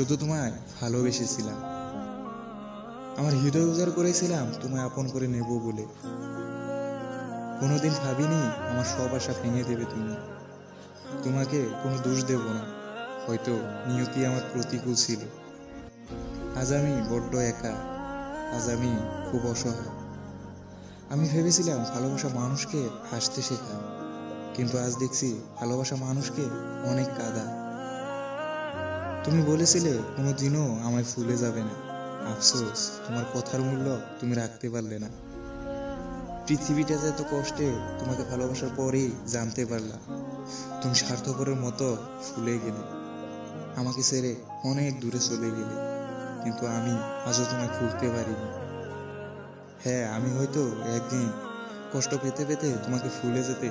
শুধু তোমায় ভালোবেসেছিলাম, আমার হৃদয় উজাড় করেছিলাম তোমায় আপন করে নেব বলে। কোনোদিন ভাবিনি আমার সব আশা ভেঙে দেবে তুমি। তোমাকে কোনো দোষ দেব না, হয়তো নিয়তি আমার প্রতিকূল ছিল। আজ আমি বড্ড একা, আজ আমি খুব অসহায়। আমি ভেবেছিলাম ভালোবাসা মানুষকে হাসতে শেখায়, কিন্তু আজ দেখছি ভালোবাসা মানুষকে অনেক কাঁদায়। তুমি বলেছিলে কোনোদিনও আমায় ভুলে যাবে না, আফসোস তোমার কথার মূল্য তুমি রাখতে পারলে না। পৃথিবীটা যে এত কষ্টে তোমাকে ভালোবাসার পরেই জানতে পারলাম। তুমি স্বার্থপরের মতো ফুলে গেলে, আমাকে ছেড়ে অনেক দূরে চলে গেলে, কিন্তু আমি আজও তোমায় ভুলতে পারিনি। হ্যাঁ, আমি হয়তো একদিন কষ্ট পেতে পেতে তোমাকে ভুলে যেতে